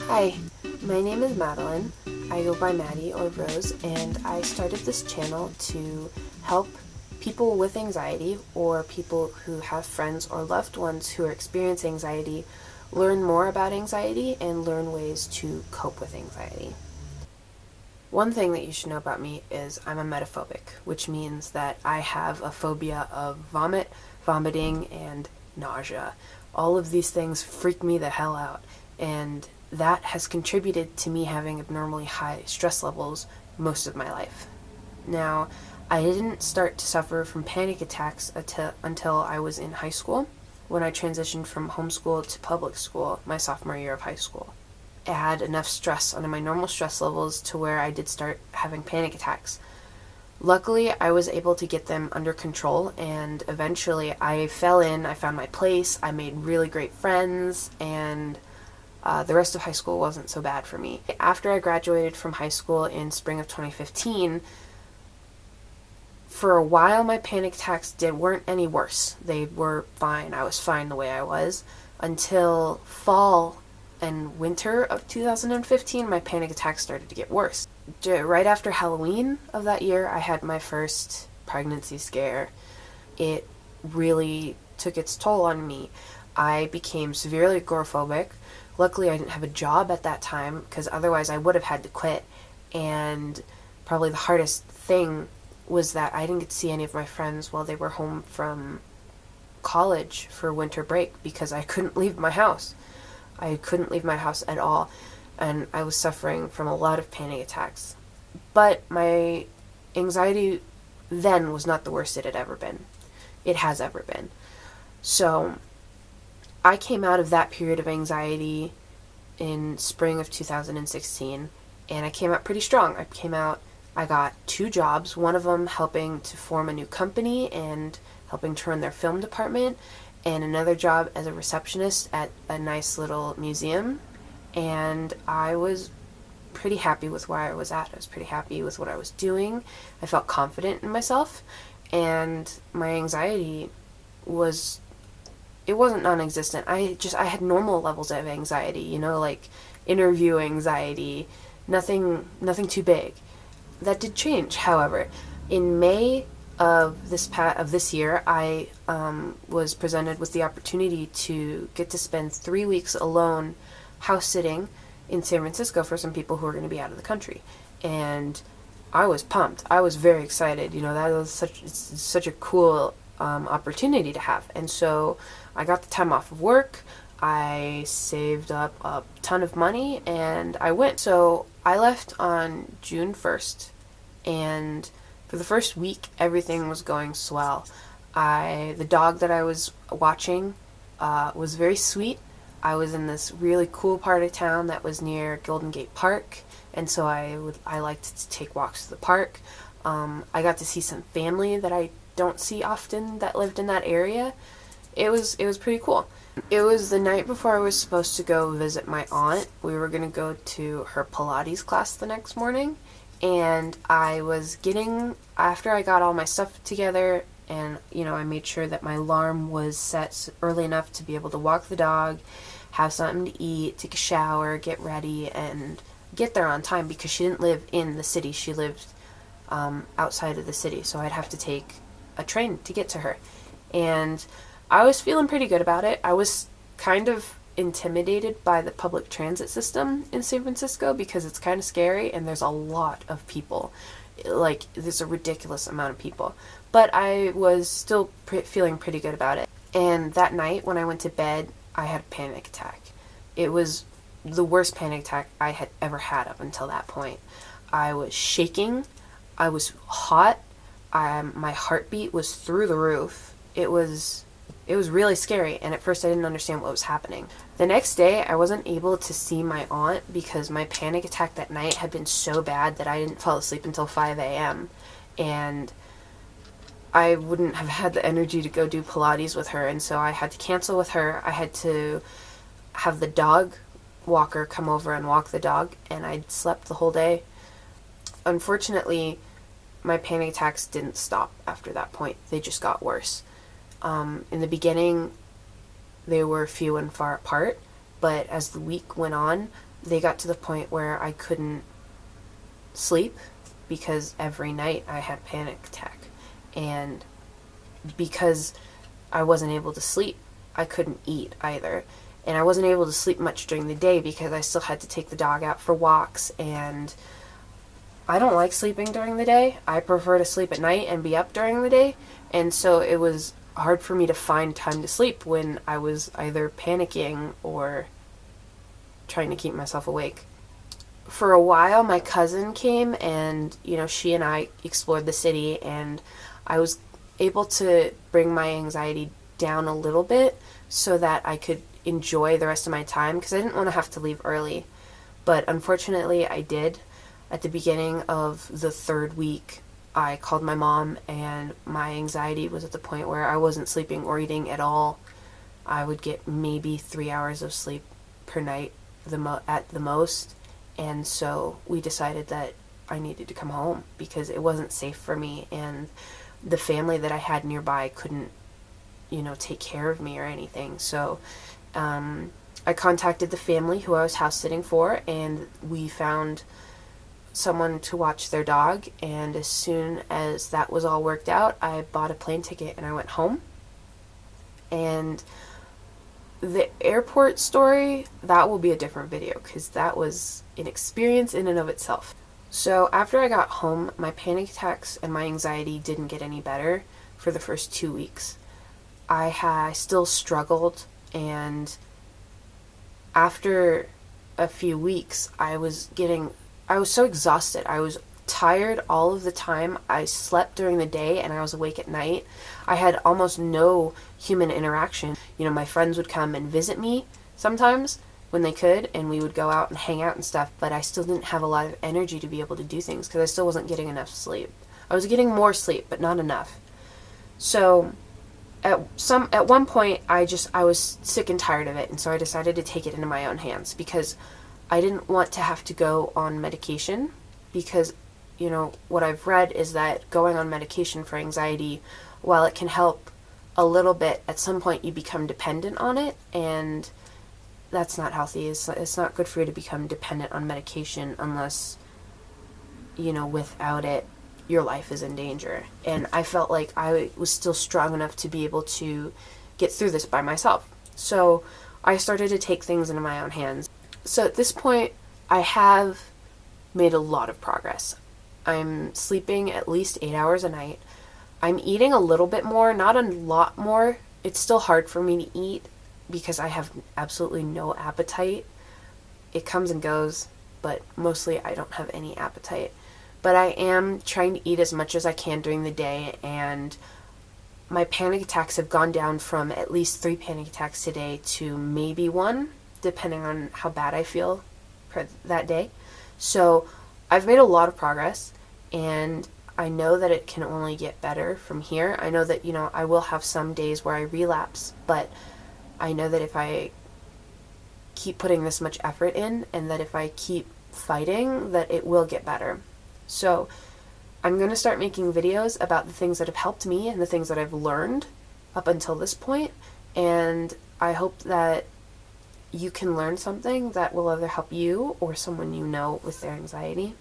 Hi, my name is Madeline. I go by Maddie or Rose, and I started this channel to help people with anxiety or people who have friends or loved ones who are experiencing anxiety learn more about anxiety and learn ways to cope with anxiety. One thing that you should know about me is I'm emetophobic, which means that I have a phobia of vomiting, and nausea. All of these things freak me the hell out, and that has contributed to me having abnormally high stress levels most of my life. Now, I didn't start to suffer from panic attacks until I was in high school, when I transitioned from homeschool to public school my sophomore year of high school. I had enough stress under my normal stress levels to where I did start having panic attacks. Luckily, I was able to get them under control, and eventually I found my place, I made really great friends, and the rest of high school wasn't so bad for me. After I graduated from high school in spring of 2015, for a while my panic attacks weren't any worse. They were fine. I was fine the way I was until fall and winter of 2015. My panic attacks started to get worse. Right after Halloween of that year, I had my first pregnancy scare. It really took its toll on me. I became severely agoraphobic. Luckily, I didn't have a job at that time, because otherwise I would have had to quit. And probably the hardest thing was that I didn't get to see any of my friends while they were home from college for winter break, because I couldn't leave my house. I couldn't leave my house at all, and I was suffering from a lot of panic attacks. But my anxiety then was not the worst it had ever been. It has ever been. So I came out of that period of anxiety in spring of 2016, and I came out pretty strong. I got 2 jobs, one of them helping to form a new company and helping to run their film department, and another job as a receptionist at a nice little museum. And I was pretty happy with where I was at. I was pretty happy with what I was doing. I felt confident in myself, and my anxiety it wasn't non-existent. I had normal levels of anxiety, like interview anxiety, nothing too big. That did change, however. In May of this year, I was presented with the opportunity to get to spend 3 weeks alone house sitting in San Francisco for some people who are going to be out of the country. And I was pumped. I was very excited. That was such a cool opportunity to have. And so I got the time off of work. I saved up a ton of money, and I went. So I left on June 1st, and for the first week, everything was going swell. The dog that I was watching was very sweet. I was in this really cool part of town that was near Golden Gate Park, and so I liked to take walks to the park. I got to see some family that I don't see often that lived in that area. It was pretty cool. It was the night before I was supposed to go visit my aunt. We were going to go to her Pilates class the next morning, and after I got all my stuff together, and I made sure that my alarm was set early enough to be able to walk the dog, have something to eat, take a shower, get ready, and get there on time, because she didn't live in the city. She lived outside of the city, so I'd have to take a train to get to her. And I was feeling pretty good about it. I was kind of intimidated by the public transit system in San Francisco, because it's kind of scary and there's a lot of people. There's a ridiculous amount of people. But I was still feeling pretty good about it. And that night when I went to bed, I had a panic attack. It was the worst panic attack I had ever had up until that point. I was shaking. I was hot. My heartbeat was through the roof. It was really scary, and at first I didn't understand what was happening. The next day, I wasn't able to see my aunt because my panic attack that night had been so bad that I didn't fall asleep until 5 a.m. And I wouldn't have had the energy to go do Pilates with her, and so I had to cancel with her. I had to have the dog walker come over and walk the dog, and I slept the whole day. Unfortunately, my panic attacks didn't stop after that point. They just got worse. In the beginning, they were few and far apart, but as the week went on, they got to the point where I couldn't sleep because every night I had a panic attack. And because I wasn't able to sleep, I couldn't eat either. And I wasn't able to sleep much during the day because I still had to take the dog out for walks, and I don't like sleeping during the day. I prefer to sleep at night and be up during the day. And so it was hard for me to find time to sleep when I was either panicking or trying to keep myself awake. For a while, my cousin came, and she and I explored the city, and I was able to bring my anxiety down a little bit so that I could enjoy the rest of my time, because I didn't want to have to leave early. But unfortunately, I did. At the beginning of the third week, I called my mom, and my anxiety was at the point where I wasn't sleeping or eating at all. I would get maybe 3 hours of sleep per night at the most. And so we decided that I needed to come home because it wasn't safe for me, and the family that I had nearby couldn't, take care of me or anything. So I contacted the family who I was house sitting for, and we found someone to watch their dog. And as soon as that was all worked out, I bought a plane ticket and I went home. And the airport story, that will be a different video because that was an experience in and of itself. So after I got home, my panic attacks and my anxiety didn't get any better for the first 2 weeks. I still struggled, and after a few weeks, I was so exhausted. I was tired all of the time. I slept during the day and I was awake at night. I had almost no human interaction. My friends would come and visit me sometimes when they could, and we would go out and hang out and stuff, but I still didn't have a lot of energy to be able to do things because I still wasn't getting enough sleep. I was getting more sleep, but not enough. So at one point, I was sick and tired of it, and so I decided to take it into my own hands because I didn't want to have to go on medication, because what I've read is that going on medication for anxiety, while it can help a little bit, at some point you become dependent on it, and that's not healthy. It's not good for you to become dependent on medication unless, without it, your life is in danger. And I felt like I was still strong enough to be able to get through this by myself. So I started to take things into my own hands. So at this point, I have made a lot of progress. I'm sleeping at least 8 hours a night. I'm eating a little bit more, not a lot more. It's still hard for me to eat because I have absolutely no appetite. It comes and goes, but mostly I don't have any appetite. But I am trying to eat as much as I can during the day, and my panic attacks have gone down from at least 3 panic attacks today to maybe 1, depending on how bad I feel for that day. So I've made a lot of progress, and I know that it can only get better from here. I know that, I will have some days where I relapse, but I know that if I keep putting this much effort in, and that if I keep fighting, that it will get better. So I'm going to start making videos about the things that have helped me and the things that I've learned up until this point, and I hope that you can learn something that will either help you or someone you know with their anxiety.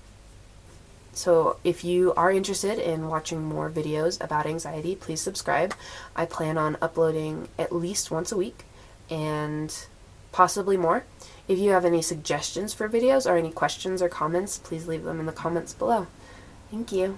So if you are interested in watching more videos about anxiety, please subscribe. I plan on uploading at least once a week, and possibly more. If you have any suggestions for videos or any questions or comments, please leave them in the comments below. Thank you.